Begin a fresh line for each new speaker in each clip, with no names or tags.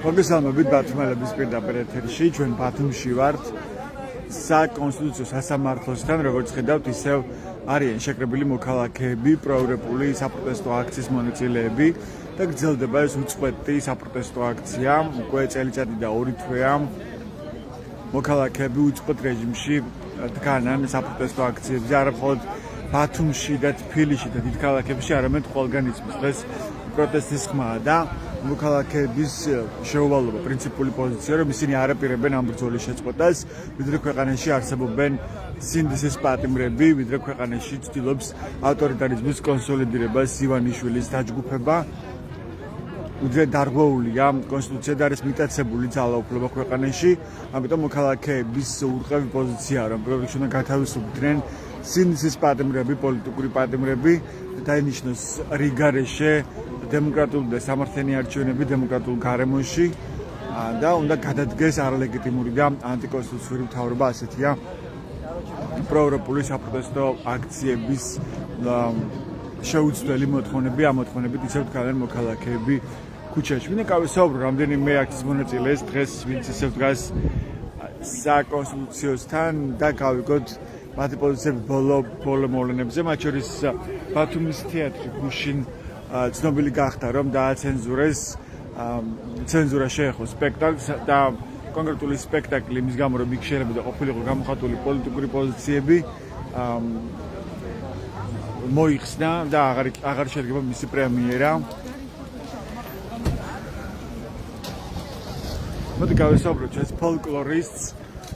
მოგესალმებით ბათუმელების პირდაპირ ეთერში, ჩვენ ბათუმში ვართ საკონსტიტუციო სასამართლოსთან, როგორც ხედავთ, ისევ არიან შეკრებილი მოქალაქეები, პროევროპული საპროტესტო აქციის მონაწილეები და გრძელდება ეს უწყვეტი საპროტესტო აქცია, უკვე წელიწადი და 2 თვეა მოქალაქეები უწყვეტ რეჟიმში დგანან საპროტესტო აქციებზე, არა მხოლოდ ბათუმში და თბილისში და დიდ ქალაქებში, არამედ ყველგან იწმის დღეს პროტესტის ხმაა და მოქალაქეების შეუვალობა პრინციპული პოზიცია, რომ ისინი არ აპირებენ ამ ბრძოლის შეწყვეტას, ვიდრე ქვეყანაში არსებობენ სინდისის პატიმრები, ვიდრე ქვეყანაში ცდილობს ავტორიტარიზმის კონსოლიდირებას ივანიშვილის დაჯგუფება, ვიდრე დარღვეულია კონსტიტუცია და არის მიტაცებული ძალაუფლება ქვეყანაში, ამიტომ მოქალაქეების ურყევი პოზიციაა, რომ პირველ რიგში უნდა გათავისუფლდნენ სინდისის პატიმრები, პოლიტიკური პატიმრები, დაინიშნოს რიგარეშე დემოკრატიული და სამართლიანი არჩევნები დემოკრატიულ გარემოში და უნდა გადადგეს არალეგიტიმური და ანტიკონსტიტუციური მთავრობა, ასეთია პროევროპული საპროტესტო აქციების შეუცვლელი მოთხოვნები, ამ მოთხოვნებით ისევ დგანან მოქალაქეები ქუჩაში. ვინმე გავესაუბრო რამდენიმე აქციის მონაწილეს დღეს, ვინც ისევ დგას საკონსტიტუციოსთან და გავიგოთ მათი პოზიციები ბოლო მოვლენებზე, მათ შორის ბათუმის თეატრი გუშინ ცნობილი გახდა, რომ დააცენზურეს ცენზურა შეეხო სპექტაკლს და კონკრეტული სპექტაკლი იმის გამო, რომ იქ შეიძლება ყოფილიყო გამოხატული პოლიტიკური პოზიციები მოიხსნა და აღარ შედგება მისი პრემიერა. მოდი გავესაუბროთ ჩვენს ფოლკლორისტს.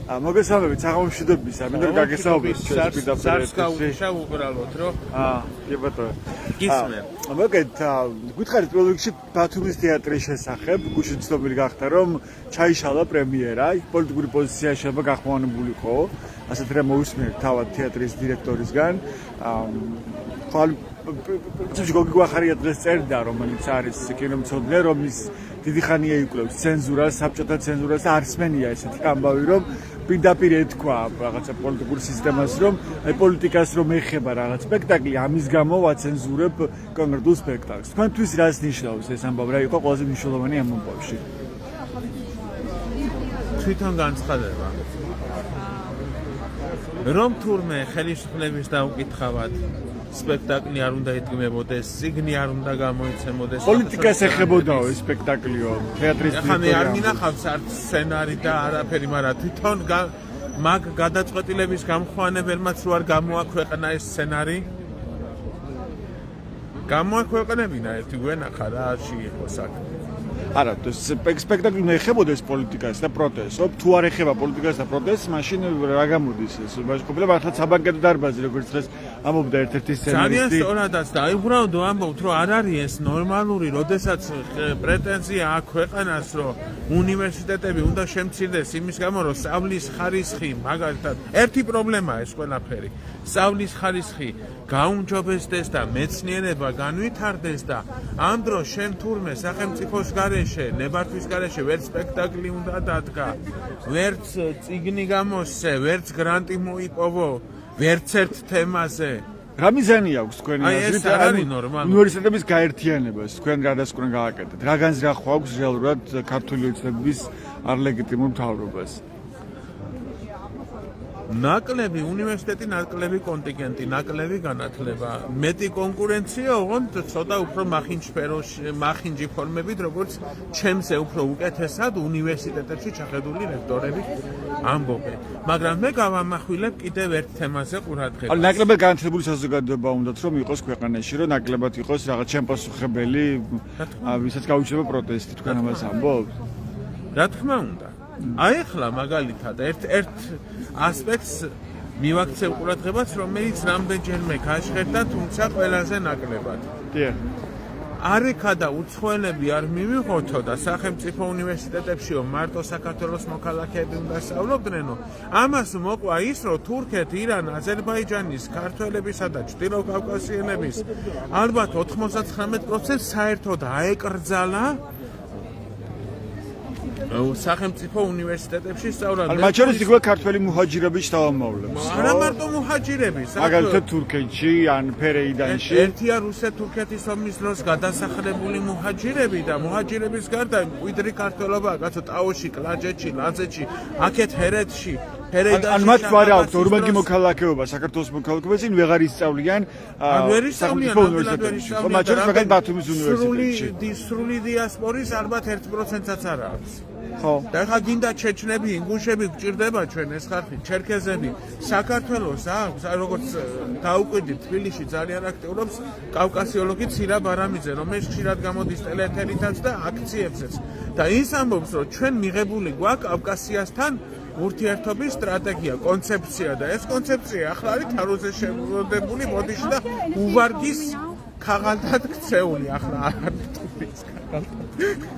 მოგესალმებით საღამომშვიდობისა, მინდა რომ გაგესაუბროთ ჩვენს პირდაპირ ეთერში.
უბრალოდ რომ
კი ბატონო.
გისმენ.
მოგეთ, გითხარით პირველ რიგში ბათუმის თეატრის შესახებ, გუშინ ცნობილი გახდა, რომ ჩაიშალა პრემიერა, პოლიტიკური პოზიცია შეიძლება გახმოვანებულიყო, ასეთ რამ მოусმენთ თავად თეატრის დირექტორისგან. პრინციპში გოგი გვახარია დღეს წერდა, რომელიც არის კინომცოდნე, რომ ის დიდი ხანია იკვლევს ცენზურას, საბჭოთა ცენზურას და არსმენია ესეთი ამბავი, რომ პირდაპირ ეთქვა რაღაცა პოლიტიკურ სისტემას, რომ აი პოლიტიკას რომ ეხება რაღაც სპექტაკლი, ამის გამო ვაცენზურებ კონკრეტულ სპექტაკლს. თქვენთვის რას ნიშნავს ეს ამბავი, რა იყო ყველაზე მნიშვნელოვანი ამ ამბავში?
თვითონ განცხადება. რომ თურმე ხელისუფლების დაუკითხავად სპექტაკლი არ უნდა იტკბებოდეს, სიგნი არ უნდა გამოიცემოდეს.
პოლიტიკას ეხებოდაო ეს სპექტაკლიო, თეატრის
დირექტორი. ახლა მე არ მინახავს არც სცენარი და არაფერი, მაგრამ თვითონ მაგ გადაწყვეტილების გამხვანებელმაც რო არ გამოაქვეყნა ეს სცენარი. გამოაქვეყნებინა ერთი გვენახა რა შეიყო საქმე.
არა, სპექტაკლი უნდა ეხებოდეს პოლიტიკას და პროტესტს. თუ არ ეხება პოლიტიკას და პროტესტს, მაშინ რა გამოდის ეს? ყოფილა მართლა საბანკეტო დარბაზი, როგორც დღეს ამბობდა ერთ-ერთი სცენარისტი.
ძალიან სწორადაც და უბრალოდ ამბობთ, რომ არ არის ეს ნორმალური, როდესაც პრეტენზია აქვს ქვეყანას, რომ უნივერსიტეტები უნდა შემცირდეს იმის გამო, რომ სწავლის ხარისხი, მაგალითად, ერთი პრობლემაა ეს ყველაფერი. სწავლის ხარისხი გაუმჯობესდეს და მეცნიერება განვითარდეს და ამ დროს შენ თურმე სახელმწიფოს გარეშე, ნებართვის გარეშე ვერც სპექტაკლი უნდა დადგა, ვერც წიგნი გამოსცე, ვერც გრანტი მოიპოვო, ვერც ერთ თემაზე.
რა მიზანი აქვს თქვენი აზრით უნივერსიტეტების გაერთიანებას? თქვენ გადასკვნე გააკეთეთ. რა განზრახვა აქვს რეალურად ქართული ოცნების არლეგიტიმურ მთავრობას?
ნაკლები უნივერსიტეტი, ნაკლები კონტინგენტი, ნაკლები განათლება, მეტი კონკურენცია, ოღონდ ცოტა უფრო მახინჯი ფორმებით, როგორც ჩემზე უფრო უკეთესად უნივერსიტეტებში ჩახედული რექტორები ამბობენ. მაგრამ მე გავამახვილებ კიდევ ერთ თემაზე ყურადღებას.
ნაკლებად განათლებული საზოგადოება უნდათ რომ იყოს ქვეყანაში, რომ ნაკლებად იყოს რაღაც შემპასუხებელი, ვისაც გაუჩნდება პროტესტი, თქვენ ამას ამბობთ?
რა თქმა უნდა. აი ახლა მაგალითად ერთ ასპექტს მივაქცევ ყურადღებას, რომელიც რამდენჯერმე გაჟღერდა, თუმცა ყველაზე ნაკლებად.
დიახ.
არიქა და უცხოელები არ მივიღოთო და სახელმწიფო უნივერსიტეტებშიო მარტო საქართველოს მოქალაქეები უნდა სწავლობდნენო. ამას მოყვა ის, რომ თურქეთ, ირან, აზერბაიჯანის, ქართველებისა და ჩრდილო კავკასიელების ალბათ 99% საერთოდ აეკრძალა სახელმწიფო უნივერსიტეტებში სწავლა.
მათ შორის იქვე ქართველი მუჰაჯირების შთამომავლებს.
არა მარტო მუჰაჯირების,
მაგალითად თურქეთში ან ფერეიდანში.
ერთია რუსეთ-თურქეთის ომის დროს გადასახლებული მუჰაჯირები და მუჰაჯირების გარდა მკვიდრი ქართველობა კაცო ტაოში, კლაჯეთში, ლაზეთში, აქეთ ჰერეთში, ფერეიდანში.
ან მათ ვარ აქვს ორმაგი მოქალაქეობა საქართველოს მოქალაქეობას იმ ვეღარ ისწავლიან
სახელმწიფო უნივერსიტეტებში.
მათ შორის მაგალითად ბათუმის უნივერსიტეტში.
სრული დიასპორის ალბათ 1%-აც არ აქვს.
ხო.
და ხა გინდა ჩეჩნები, ინგუშები გჭირდება ჩვენ ეს ხალხი, ჩერქეზები, საქართველოს აქვს, როგორც დაუკვირდით თბილისში ძალიან აქტიურობს კავკასიოლოგი ცირა ბარამიძე, რომელიც ხშირად გამოდის ტელეეთერითაც და აქციებზეც. და ის ამბობს, რომ ჩვენ მიღებული გვაქვს კავკასიასთან ურთიერთობის სტრატეგია, კონცეფცია და ეს კონცეფცია ახლა არის თაროზე შემოდებული მოდიში და უვარგის ქაღალდად ქცეული ახლა არ არის ტურის ქაღალდად.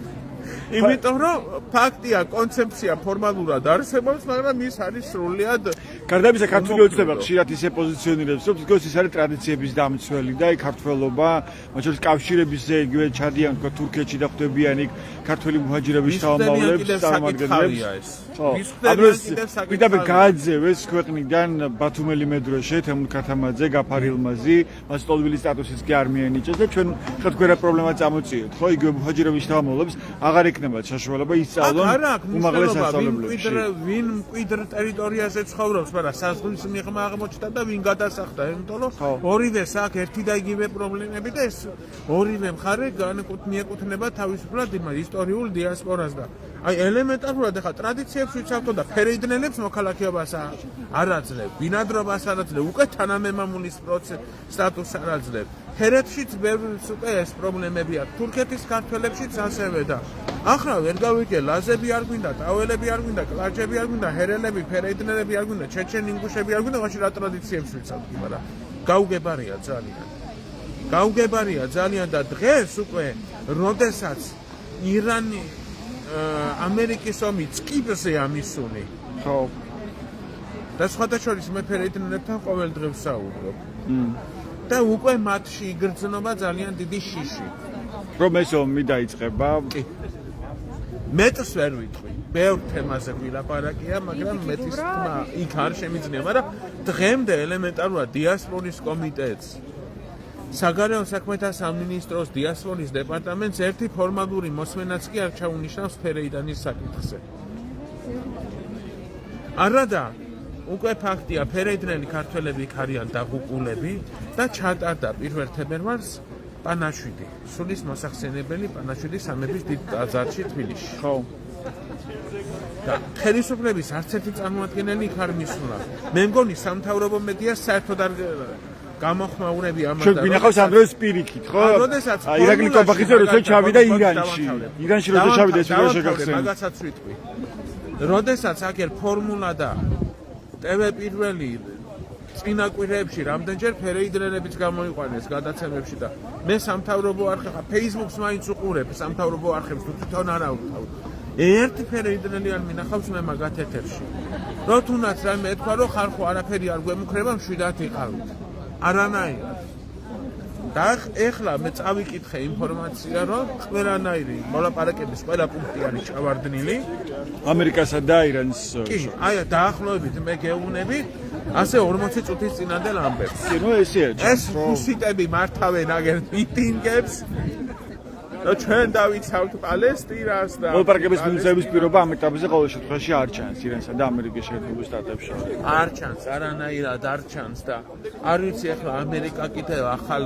იმიტომ რომ ფაქტია კონცეფცია ფორმალურად არსებობს, მაგრამ ის არის სრულიად
გარდა ამისა ქართული ოცნება ხშირად ისე პოზიციონირებს, რომ თქოს ის არის ტრადიციების დამცველი და ქართველობა, მათ შორის კავშირებისზე იგივე ჩადიან თქო თურქეთში და ხვდებიან იქ ქართველი მუჰაჯირების შთამომავლებს, წარმომადგენლებს. პირდაპირ გააძევეს ქვეყნიდან ბათუმელი მედროშე, თემურ ქათამაძე, გაფარ ილმაზი, მას ტოლვილის სტატუსიც კი არ მიენიჭეს და ჩვენ თქვენ რა პრობლემა წამოწიეთ, ხო? იგივე მუჰაჯირების შთამომავლებს აღარ ექნებათ საშუალება ისწავლონ უმაღლეს სასწავლებლებში.
ვინ მკვიდრ ტერიტორიაზე ცხოვრობს, მაგრამ საზღვრის მიღმა აღმოჩნდა და ვინ გადასახდა, იმიტომ რომ ორივეს აქ ერთი და იგივე პრობლემები და ეს ორივე მხარე მიეკუთვნება თავისუფლად იმ ისტორიულ დიასპორას და აი ელემენტარულად ახლა ტრადიციებს ვიცავთო და ფერეიდნელებს მოქალაქეობას არ აძლევ, ბინადრობას არ აძლევ, უკვე თანამემამულის სტატუსს არ აძლევ. ჰერეთშიც ბევრს უკვე ეს პრობლემები აქვს, თურქეთის ქართველებშიც ასევე და ახლა ვერ გავიგე, ლაზები არ გვინდა, ტაველები არ გვინდა, კლაჯები არ გვინდა, ჰერელები, ფერეიდნელები არ გვინდა, ჩეჩენ ინგუშები არ გვინდა, მაშინ რა ტრადიციებს ვიცავთ, მაგრამ გაუგებარია ძალიან. გაუგებარია ძალიან და დღეს უკვე როდესაც ირანი ამერიკის ომი წკიბზე ამისული.
ხო.
და სხვადასხვა მე ფერეიდნელებთან ყოველ დღე ვსაუბრობ. და უკვე მათში იგრძნობა ძალიან დიდი შიში.
რომ ეს ომი დაიწყება?
კი. მეტს ვერ ვიტყვი. ბევრ თემაზე ვილაპარაკია, მაგრამ მეტის თმა იქ არ შემიძლია, მაგრამ დღემდე ელემენტარულად დიასპორის კომიტეტს საგარეო საქმეთა სამინისტროს დიასპორის დეპარტამენტს ერთი ფორმალური მოსმენაც კი არ ჩაუნიშნავს ფერეიდანის საკითხზე. არადა უკვე ფაქტია, ფერეიდნელი ქართველები იქ არიან დაღუპულები და ჩატარდა 1 თებერვალს პანაშვიდი, სულის მოსახსენებელი პანაშვიდი სამების დიდ ტაძარში თბილისში.
ხო.
და ხელისუფლების არც ერთი წარმოადგენელი იქ არ მისულა. მე მგონი სამთავრობო მედია საერთოდ არ გამოხმაურები ამას
და ვინახავს ამ დროს პირიქით, ხო? ირაკლი კობახიძე როცა ჩავიდა ირანში. ირანში როცა ჩავიდა ეს ვიდეო შეგახსენე.
მაგასაც ვიტყვი. როდესაც აქ ფორმულა და TV პირველი წინა კვირეებში რამდენჯერ ფერეიდნელებიც გამოიყვანეს გადაცემებში და მე სამთავრობო არხებსა Facebook-ს მაინც უყურებ სამთავრობო არხებს თუ თვითონ არა ვთავ. ერთი ფერეიდნელი არ მინახავს მე მაგათ ეთერში. რო თუნდაც რაიმე ეთქვა რომ ხალხო არაფერი არ გვემუქრება მშვიდად იყავით. არანაირად. და ეხლა მე წავიკითხე ინფორმაცია რომ ყველანაირი მოლაპარაკების ყველა პუნქტი არის ჩავარდნილი
ამერიკასა და ირანის.
კი, აი დაახლოებით მე გეუბნები ასე 40 წუთის წინანდელ ამბებს.
კი, ნუ ესეა.
ეს ჰუსიტები მართავენ აგერ მიტინგებს. და ჩვენ დავიცავთ პალესტინას და
მოლაპარაკების მიღწევის პირობა ამ ეტაპზე ყოველ შემთხვევაში არ ჩანს ირანსა და ამერიკის შეერთებულ შტატებში.
არ ჩანს, არანაირად არ ჩანს და არ ვიცი ახლა ამერიკა კიდევ ახალ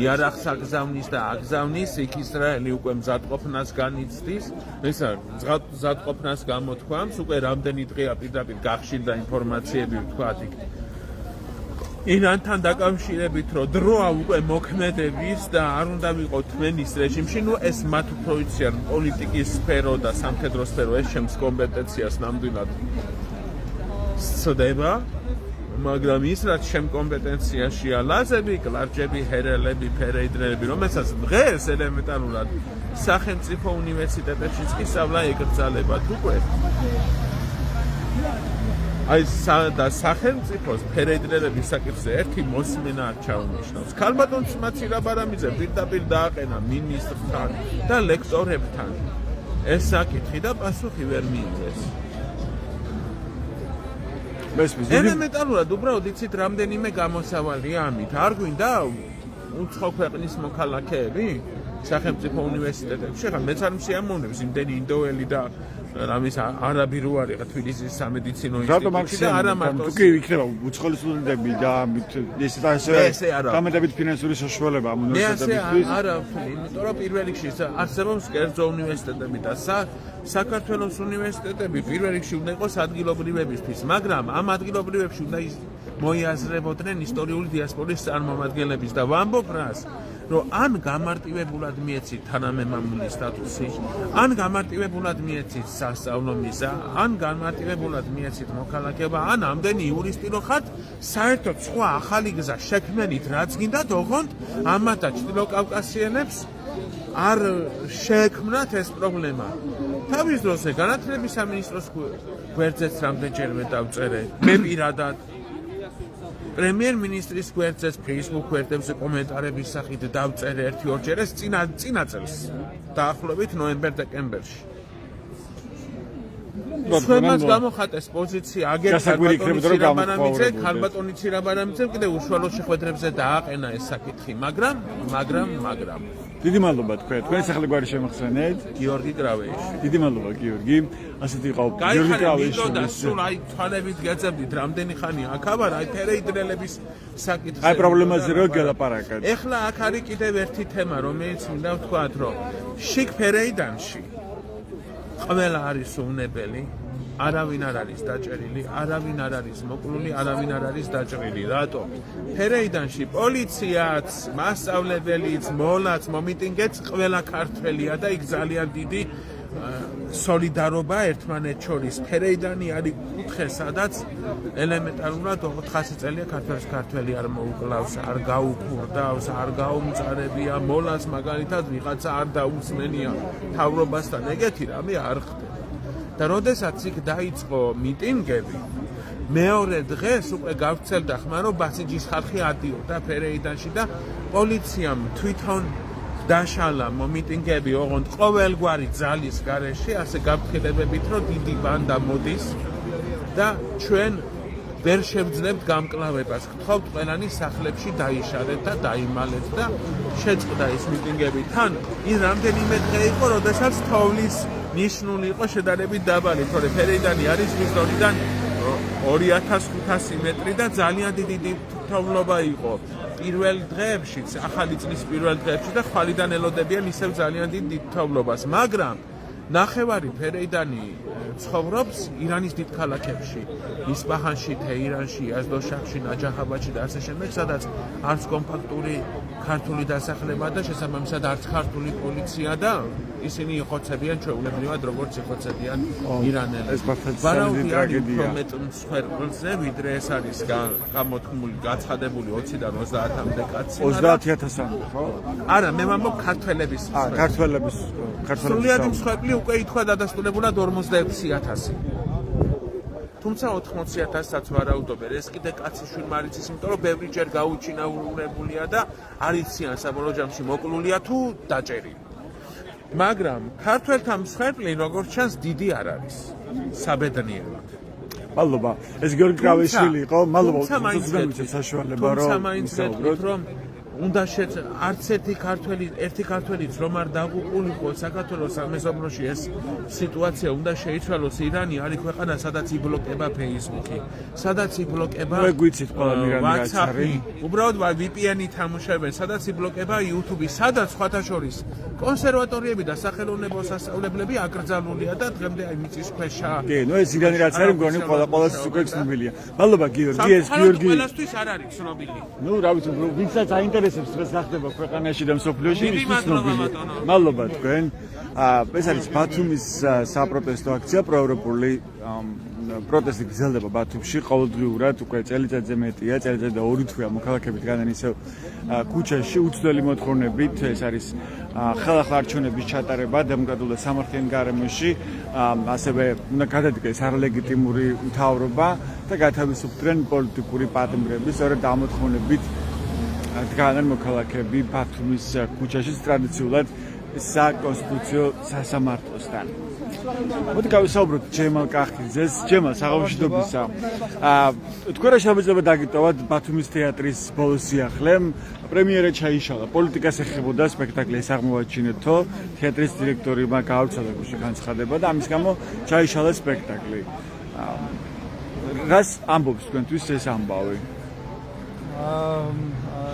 იარაღს აგზავნის და აგზავნის, იქ ისრაელი უკვე მზადყოფნას განიცდის. ესა მზადყოფნას გამოთქვამს, უკვე რამდენი დღეა პირდაპირ გახშირდა ინფორმაციები ვთქვათ იქ. ირანთან დაკავშირებით რომ დროა უკვე მოქმედების და არ უნდა ვიყოთ თმენის რეჟიმში, ნუ ეს მათ უფრო იციან პოლიტიკის სფერო და სამხედრო სფერო, ეს ჩემს კომპეტენციას ნამდვილად სცდება, მაგრამ ის რაც ჩემ კომპეტენციაშია ლაზები, კლარჯები, ჰერელები, ფერეიდნელები, რომელსაც დღეს ელემენტარულად სახელმწიფო უნივერსიტეტებშიც კი სწავლა ეკრძალებათ უკვე. აი და სახელმწიფოს ფერეიდნელების საკითხზე ერთი მოსმენა არ ჩაუნიშნავს. ქალბატონს მაცირა ბარამიძე პირდაპირ დააყენა მინისტრთან და ლექტორებთან ეს საკითხი და პასუხი ვერ მიიღეს. ელემენტარულად უბრალოდ იცით რამდენიმე გამოსავალია ამით. არ გვინდა უცხო ქვეყნის მოქალაქეები სახელმწიფო უნივერსიტეტებში, ხა მეც არ მსიამოვნებს იმდენი ინდოელი და რამის არაბი რო არის, ხა თბილისის სამედიცინო ინსტიტუტში და არა მარტო
თუ კი იქნება უცხოელი სტუდენტები და ესე გამედებით ფინანსური საშუალება ამ უნივერსიტეტებისთვის.
არა, იმიტომ რომ პირველ რიგში არსებობს კერძო უნივერსიტეტები და საქართველოს უნივერსიტეტები პირველ რიგში უნდა იყოს ადგილობრივებისთვის, მაგრამ ამ ადგილობრივებში უნდა მოიაზრებოდნენ ისტორიული დიასპორის წარმომადგენლების და ვამბობ რას, რომ ან გამარტივებულად მიეცით თანამემამული სტატუსი, ან გამარტივებულად მიეცით სასწავლო მიზა, ან გამარტივებულად მიეცით მოქალაქეობა, ან ამდენი იურისტი რო ხართ, საერთოდ სხვა ახალი გზა შექმნით, რაც გინდათ, ოღონდ ამათ და ჩრდილოკავკასიელებს არ შეექმნათ ეს პრობლემა. თავის დროზე განათლების სამინისტროს გვერდზეც რამდენჯერმე დავწერე, მე პირადად პრემიერ-მინისტრის გვერდზეც, Facebook გვერდებზე კომენტარების სახით დავწერე 1-2 ეს წინა წელს, დაახლოებით ნოემბერ-დეკემბერში. ჩვენმაც გამოხატეს პოზიცია აგერ ქალბატონი ცირაბანამიძე კიდე უშუალო შეხვედრებზე დააყენა ეს საკითხი, მაგრამ
დიდი მადლობა თქვენი სახელი გვარი შემახსენეთ.
გიორგი კრავეიშვილი.
დიდი მადლობა გიორგი. ასეთი იყო გიორგი კრავეიშვილი.
სულ აი თვალებით გეძებდით რამდენი ხანი აქ ვარ, აი ფერეიდრელების საკითხზე.
აი პრობლემაზე რო გელაპარაკეთ.
ეხლა აქ არის კიდევ ერთი თემა, რომელიც მინდა ვთქვათ, რომ შიგ ფერეიდანში ყველა არის უნებელი. არავინ არ არის დაჭერილი, არავინ არ არის მოკლული, არავინ არ არის დაჭრილი. რატო? ფერეიდანში პოლიციაც, მასწავლებელიც, მოლაც, მომიტინგეც ყველა ქართველია და იქ ძალიან დიდი სოლიდარობა ერთმანეთს შორის. ფერეიდანი არის კუთხე, სადაც ელემენტარულად 400 წელია ქართველი არ მოუკლავს, არ გაუქურდავს, არ გაუმწარებია, მოლას მაგალითად ვიღაცა არ დაუსმენია თავრობასთან, ეგეთი რამე არ ხდება. და როდესაც იქ დაიწყო მიტინგები, მეორე დღეს უკვე გავრცელდა ხმა, რომ ბასიჯის ხალხი ადიოდა ფერეიდანში და პოლიციამ თვითონ დაშალა მომიტინგები, ოღონდ ყოველგვარი ძალის გარეშე, ასე გაფრთხილებებით, რომ დიდი ბანდა მოდის და ჩვენ ვერ შევძლებთ გამკლავებას. გთხოვთ ყველანი სახლებში დაიშალეთ და დაიმალეთ და შეწყდა ეს მიტინგები. თან ის რამდენიმე დღე იყო, როდესაც თოვლის ნიშნული იყო შედარებით დაბალი, თორე ფერეიდანი არის მისდორიდან 2500 მეტრი და ძალიან დიდი თოვლობა იყო. პირველ დღეებშიც, ახალი წლის პირველ დღეებში და ხვალიდან ელოდებიან ისევ ძალიან დიდ თოვლობას, მაგრამ ნახევარი ფერეიდანი ცხოვრობს ირანის დიდ ქალაქებში, ისპაჰანში, თეირანში, აზდოშახში, ნაჯახაბადში და ასე შემდეგ, სადაც არც კომპაქტური ქართული დასახლება და შესაბამისად არც ქართული პოლიცია და ისინი იხოცებიან ჩვეულებრივად როგორც იხოცებიან ირანელებს.
ვარაუდი ტრაგედია.
მეტ მსხვერპლზე, ვიდრე ეს არის გამოთქმული, გაცხადებული 20-დან 30-მდე კაცი.
30000-მდე, ხო?
არა, მე ვამბობ ქართველების.
ქართველების
სრულიად მსხვერპლი უკვე ითქვა დადასტურებულად 46000. თუმცა 80,000-საც ვარაუდობ, ეს კიდე კაცი შვილმა არ იცის, იმიტომ რომ ბევრიჯერ გაუჩინაურებულია და არ იციან საბოლოო ჯამში მოკლულია თუ დაჭერილი. მაგრამ ქართველთა მსხვერპლი როგორც ჩანს დიდი არ არის საბედნიეროდ.
მადლობა. ეს გიორგი კრავეიშვილი იყო. მადლობა საშუალება
რომ უნდა არც ერთი ქართველიც რომ არ დაღუპულიყო საქართველოს სამეზობლოში ეს სიტუაცია უნდა შეიცვალოს. ირანი არის ქვეყანა, სადაც იბლოკება Facebook-ი, სადაც იბლოკება WhatsApp-ი, უბრალოდ VPN-ი თამაშობენ, სადაც იბლოკება YouTube-ი, სადაც სხვათა შორის კონსერვატორიები და სახელოვნებო სასწავლებლები აკრძალულია და დღემდე აი მიწის ქვეშა.
კი, ნუ ეს ირანი რაც არის, მგონი ყველას უკვე ცნობილია. მადლობა გიორგი, ეს გიორგი
ყველასთვის არ არის ცნობილი.
ნუ რა ვიცი, ვინცაც აინტერესებს დღეს გახდება ქვეყანაში და მსოფლიოში, ის ცნობილია. მადლობა თქვენ. ეს არის ბათუმის საპროტესტო აქცია, პროევროპული პროტესტი გრძელდება ბათუმში ყოველდღიურად, უკვე წელიწადზე მეტია, წელიწადზე და 2 თვეა მოქალაქეები დგანან ისევ ქუჩაში უცვლელი მოთხოვნებით. ეს არის ხელახლა არჩევნების ჩატარება დემოკრატიულ და სამართლიან გარემოში, ასევე უნდა გადადგეს არალეგიტიმური მთავრობა და გათავისუფლდნენ პოლიტიკური პატიმრები. სწორედ ამ მოთხოვნებით დგანან მოქალაქეები ბათუმის ქუჩაში ტრადიციულად საკონსტიტუციო სასამართლოსთან. მოდი გავისაუბროთ ჯემალ კახიძეს, ჯემალ საღამოშიდობისა. თქვენ რა შეიძლება დაგიტოვოთ ბათუმის თეატრის ბოლო სიახლე, პრემიერა ჩაიშალა, პოლიტიკას ეხებოდა სპექტაკლი ეს აღმოაჩინეთო, თეატრის დირექტორმა გააუცადა გუშინ განცხადება და ამის გამო ჩაიშალა სპექტაკლი. რას ამბობს თქვენთვის ეს ამბავი?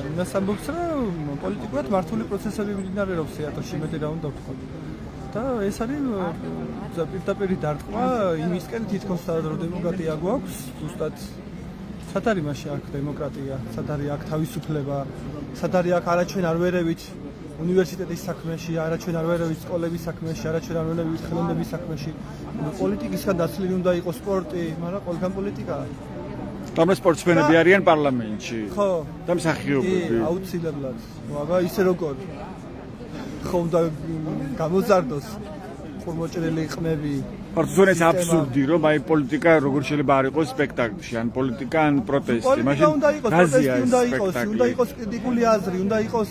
იმას ამბობს, რომ პოლიტიკურად მართული პროცესები მიმდინარეობს თეატრში, მეტი რა უნდა ვთქვა. და ეს არის პირდაპირი დარტყმა იმისკენ, თითქოს დემოკრატია გვაქვს, ზუსტად სად არის მასში აქ დემოკრატია, სად არის აქ თავისუფლება, სად არის აქ არაჩვენ არ ვერევით უნივერსიტეტის საქმეში, არაჩვენ არ ვერევით სკოლების საქმეში, არაჩვენ არ ვერევით ხელოვნების საქმეში. პოლიტიკისგან დაცლილი უნდა იყოს სპორტი, მაგრამ ყველგან პოლიტიკაა.
თუმცა სპორტსმენები არიან პარლამენტში.
ხო.
და მსახიობები.
აუცილებლად. მაგრამ ისე როგორ ხო უნდა გამოზარდოს ხურმოჭრილი ყმები.
პარტიზონის ეს აბსურდი, რომ აი პოლიტიკა როგორ შეიძლება არ იყოს სპექტაკლში, ან პოლიტიკა, ან პროტესტი.
მაშინ უნდა იყოს პროტესტი, უნდა იყოს კრიტიკული აზრი, უნდა იყოს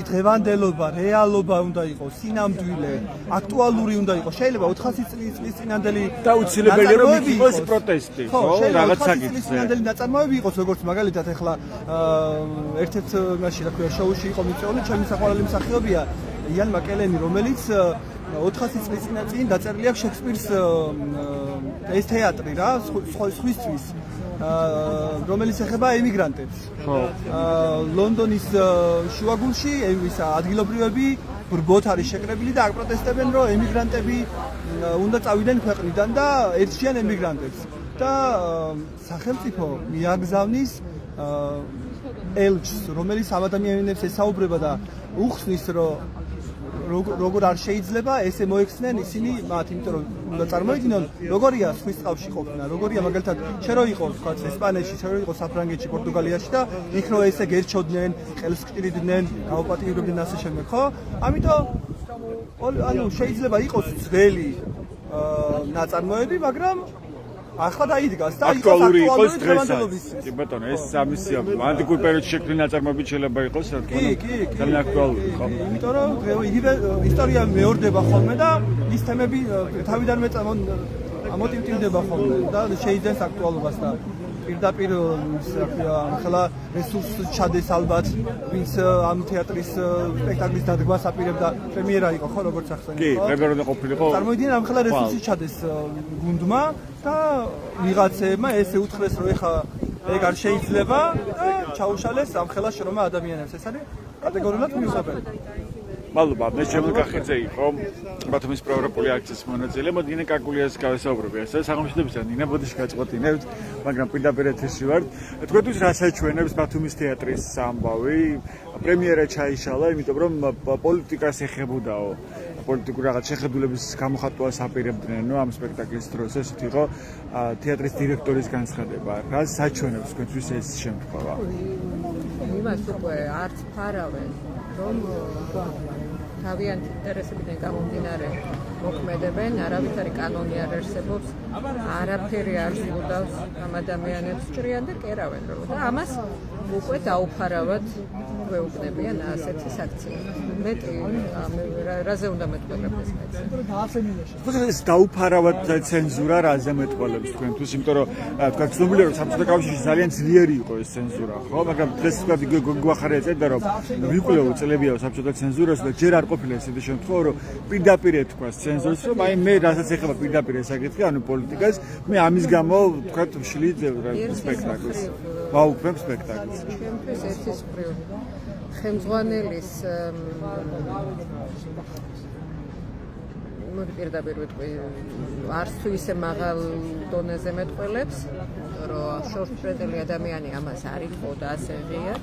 დღევანდელობა, რეალობა უნდა იყოს, სინამდვილე, აქტუალური უნდა იყოს. შეიძლება 400 წლის წინანდელი
და უცილებელი რომ იყოს პროტესტი, ხო, რაღაც საკითხზე.
წინანდელი ნაწარმოები იყოს, როგორც მაგალითად ახლა ერთ-ერთ მაშინ რა ქვია, შოუში იყო მიწეული, ჩემი საყვარელი მსახიობია იან მაკელენი, რომელიც 400 წლის წინ დაწერილი აქვს შექსპირის ეს თეატრი რა, სხვისთვის, რომელიც ეხება ემიგრანტებს.
ხო.
ლონდონის შუაგულში ადგილობრივები ბრბოთ არის შეკრებილი და აკპროტესტებენ, რომ ემიგრანტები უნდა წავიდნენ ქვეყნიდან და ერჩიან ემიგრანტებს. და სახელმწიფო მიაგზავნის ელჩს, რომელიც ამ ადამიანებს ესაუბრება და უხსნის, რომ როგორ არ შეიძლება ესე მოექცნენ ისინი მათ, იმიტომ რომ უნდა წარმოიდგინონ როგორია სხვის წყალში ყოფნა, როგორია მაგალითად შენ რო იყო თქვა ესპანეთში, შენ რო იყო საფრანგეთში, პორტუგალიაში და იქ რო ესე გერჩოდნენ, ყელს გჭირიდნენ, გაუპატიურებდნენ ასე შემდეგ, ხო? ამიტომ ანუ შეიძლება იყოს ძველი ნაწარმოები, მაგრამ ახლა დაიდგას და
აქტუალური იყოს დღესაც. კი ბატონო, ეს სამისია. ანტიკურ პერიოდში შექმნილი ნაწარმოები შეიძლება იყოს, რა თქმა უნდა, ძალიან აქტუალური ხო?
იმიტომ რომ იგივე ისტორია მეორდება ხოლმე და ის თემები თავიდანვე ამოტივტივდება ხოლმე და შეიძენს აქტუალობას და პირდაპირ ახლა რესურსს ჩადეს ალბათ, ვინც ამ თეატრის სპექტაკლის დადგმას აპირებდა, პრემიერა იყო ხო, როგორც ახსენე.
კი, პრემიერა ყოფილიყო.
წარმოიდგინე ამ ხლა რესურსი ჩადეს გუნდმა და ვიღაცებმა ესე უთხრეს, რომ ეხა ეგ არ შეიძლება და ჩაუშალეს ამ ხელა შრომა ადამიანებს. ეს არის კატეგორიულად მიუღებელი.
მადლობა, მე ჯემალ კახიძე იყო ბათუმის პროევროპული აქციის მონაწილე. მოდი ნინე კაკულიას გავესაუბრები. ეს საღამოშიდობისა ნინე ბოდიში გაწყვეტინებთ, მაგრამ პირდაპირ ეთერში ვართ. თქვენთვის რა საჩვენებს ბათუმის თეატრის ამბავი? პრემიერა ჩაიშალა, იმიტომ რომ პოლიტიკას ეხებოდაო. პოლიტიკური რაღაც შეხედულების გამოხატვას აპირებდნენ, ამ სპექტაკლის დროს ესეთ იყო თეატრის დირექტორის განცხადება. რა საჩვენებს თქვენთვის ეს შემთხვევა?
იმას უკვე არც ფარავენ, რომ თავიანთი ინტერესებიდან გამომდინარე მოქმედებენ, არავითარი კანონი არ არსებობს, არაფერი არ ზღუდავს ამ ადამიანებს, ჭრიან და კერავენ რომ და ამას უკვე დაუფარავად გვეუბნებიან ასეთი საქციელი. მეტი რაზე უნდა მეტყველებს ეს?
ეს დაუფარავად ცენზურა რაზე მეტყველებს თქვენთვის, იმიტომ რომ თქვა ცნობილია რომ საბჭოთა კავშირში ძალიან ძლიერი იყო ეს ცენზურა, ხო? მაგრამ დღეს თქვა გვახარია წერდა რომ ვიკვლევ წლებია საბჭოთა ცენზურას და ჯერ არ ყოფილა ესეთი შემთხვევა რომ პირდაპირ ეთქვას ცენზორს რომ აი მე რასაც ეხება პირდაპირ ეს საკითხი, ანუ პოლიტიკას, მე ამის გამო თქვა ვშლით სპექტაკლს. ვაუქმებ სპექტაკლს.
ჩემთვის ერთის მხრივ ხელმძღვანელის მოდი პირდაპირ ვიტყვი, არც თუ ისე მაღალ დონეზე მეტყველებს, რომ შორტფრენდელი ადამიანი ამას არ იყო და ასე ღია.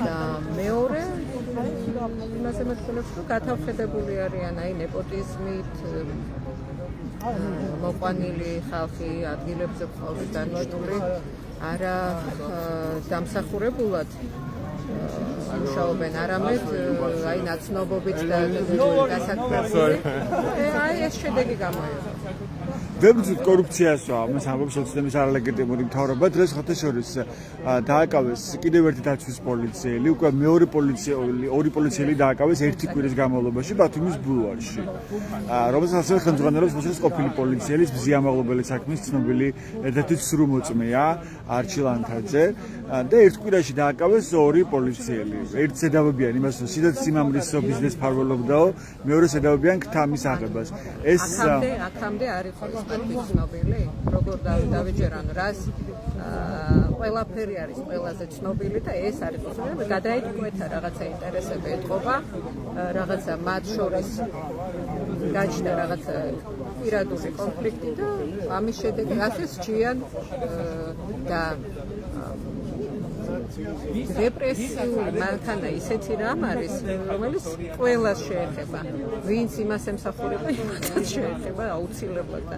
და მეორე იმაზე მეტყველებს, რომ გათავხედებული არიან აი ნეპოტიზმით, მოყვანილი ხალხი ადგილებზე ყავს დანიშნული, არა დამსახურებულად მუშაობენ, არამედ აი ნაცნობობით და გასაქმებული. აი ეს შედეგი გამოიღო.
ვებრძვით კორუფციასო, ამას ამბობს სოციალიზმის არალეგიტიმური მთავრობა. დღეს ხოთეშორის დააკავეს კიდევ ერთი დაცვის პოლიციელი, უკვე მეორე ორი პოლიციელი დააკავეს ერთი კვირის განმავლობაში ბათუმის ბულვარში. რომელსაც ასევე ხელმძღვანელობს მოსეს ყოფილი პოლიციელის მზიამაღლობელი საქმის ცნობილი ერთ-ერთი სრუმოწმეა არჩილ ანთაძე და ერთ კვირაში დააკავეს ორი პოლიციელი. ერთს ედავებიან იმას, რომ სიდაც სიმამრის ბიზნეს ფარველობდაო, მეორეს ედავებიან ქთამის აღებას. ეს
აქამდე არ იყო ის პატვის ცნობილი, როგორ დავიჯერან რას ყველაფერი არის ყველაზე ცნობილი და ეს არის ცნობილი, გადაიკვეთა რაღაცა ინტერესები ეთყობა, რაღაცა მათ შორის გაჩნდა რაღაცა პირადული კონფლიქტი და ამის შედეგი ასე სჭიან და რეპრესიული მანქანა ისეთი რამ არის, რომელიც ყველას შეეხება. ვინც იმას ემსახურება, იმასაც შეეხება აუცილებლად და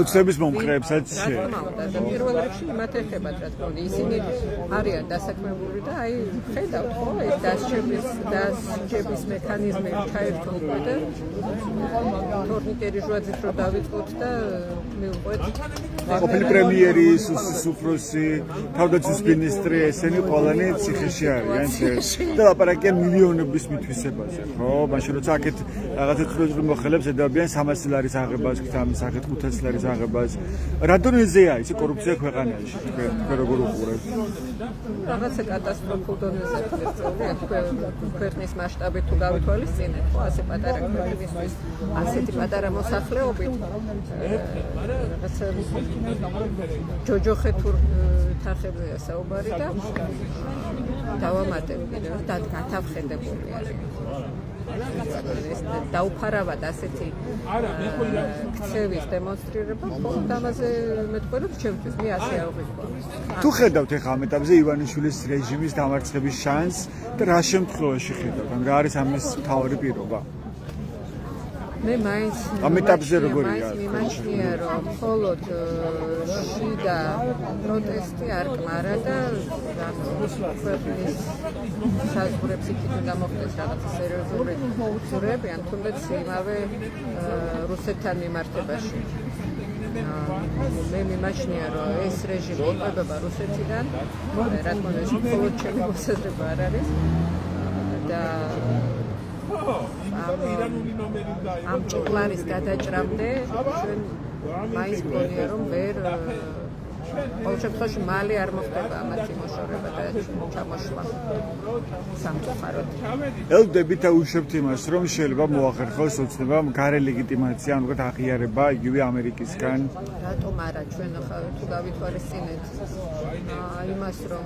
ოცნების მომხრეებსაც
შეეხება. და პირველ რიგში იმათ ეხება, რა თქმა უნდა, ისინი არიან დასაქმებული და აი ხედავთ ხო, ეს დასჯების მექანიზმი ჩაერთო უკვე და თორნიკერი ჟვაძით რო დავიწყოთ და მივყვეთ.
ყოფილი პრემიერი სუფროსი, თავდაცვის მინისტრი ესენი ყველანი ციხეში არიან და ლაპარაკია მილიონების მითვისებაზე, ხო? მაშინ როცა აქეთ რაღაცა ცნობილი მოხელებს ედავებიან 300 ლარის აღებას, ქთამის აღეთ 500 ლარის აღებას. რა დონეზეა ეს კორუფცია ქვეყანაში? თქვენ როგორ უყურებთ?
რაღაცა კატასტროფულ დონეზე ხდება, ქვეყნის მასშტაბით თუ გავითვალისწინებთ, ხო, ასე პატარა ქვეყნისთვის, ასეთი პატარა მოსახლეობით რაღაცა ჯოჯოხეთურ თანხებია საუბარი და დავამატებ კიდევ და გათავხედებული არის. ეს დაუფარავად ასეთი ქცევის დემონსტრირება მხოლოდ ამაზე მეტყველებს ჩემთვის, მე ასე არ ვიყვარ.
თუ ხედავთ ახლა ამ ეტაპზე ივანიშვილის რეჟიმის დამარცხების შანსს და რა შემთხვევაში ხედავთ? ან რა არის ამის მთავარი პირობა?
მე მაინც
ამ ეტაპზე როგორია?
მიმაჩნია რომ მხოლოდ შიდა პროტესტი არ კმარა და ქვეყნის საზღვრებს იქით უნდა მოხდეს რაღაცა სერიოზული ცურები, ან თუნდაც იმავე რუსეთთან მიმართებაში. მე მიმაჩნია რომ ეს რეჟიმი იყვება რუსეთიდან, რა თქმა უნდა, მხოლოდ ჩემი მოსაზრება არ არის და ამ ჭკვარის გადაჭრამდე ჩვენ მაინც გონია რომ ვერ ყოველ შემთხვევაში მალე არ მოხდება ამათი მოშორება და ჩამოშლა სამწუხაროდ.
ელდებით და უშვებთ იმას, რომ შეიძლება მოახერხოს ოცნებამ გარე ლეგიტიმაცია, ანუ ვთქვათ აღიარება იგივე ამერიკისგან.
რატომ არა ჩვენ ახლა თუ გავითვალისწინეთ იმას რომ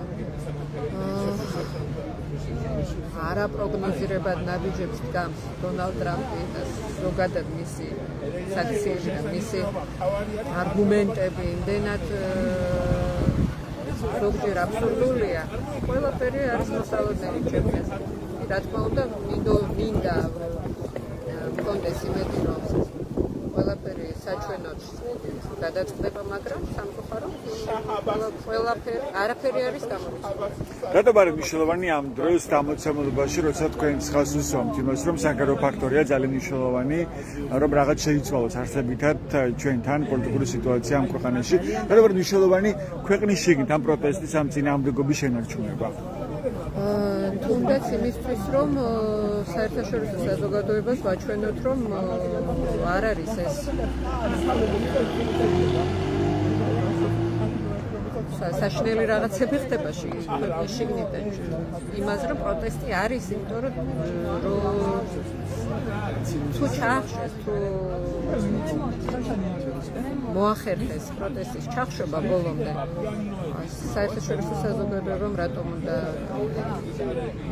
არაპროგნოზირებად ნაბიჯებს დგამს დონალდ ტრამპი და ზოგადად მისი საქციელი და მისი არგუმენტები იმდენად ზოგჯერ აბსურდულია, ყველაფერი არის მოსალოდნელი ჩემთვის. რა თქმა უნდა, მინდა მქონდეს იმედი, რომ ყველაფერი საჩვენოდ გადაწყდება, მაგრამ სამწუხაროდ არაფერი არის გამორიცხული.
რატომ არის მნიშვნელოვანი ამ დროს დამოცემულობაში, როცა თქვენ ხალხს უსვამთ იმას, რომ საგარეო ფაქტორია ძალიან მნიშვნელოვანი, რომ რაღაც შეიცვალოს არსებითად ჩვენთან პოლიტიკური სიტუაცია ამ ქვეყანაში. რატომ არის მნიშვნელოვანი ქვეყნის შიგნით ამ პროტესტის, ამ წინააღმდეგობის შენარჩუნება?
თუნდაც იმისთვის, რომ საერთაშორისო საზოგადოებას ვაჩვენოთ, რომ არ არის ეს საშინელი რაღაცები ხდება ქვეყნის შიგნიდან. იმაზე რომ პროტესტი არის, იმიტომ რომ თუ ჩახშეს, თუ მოახერხეს პროტესტის ჩახშობა ბოლომდე, საერთაშორისო საზოგადოებამ რატომ უნდა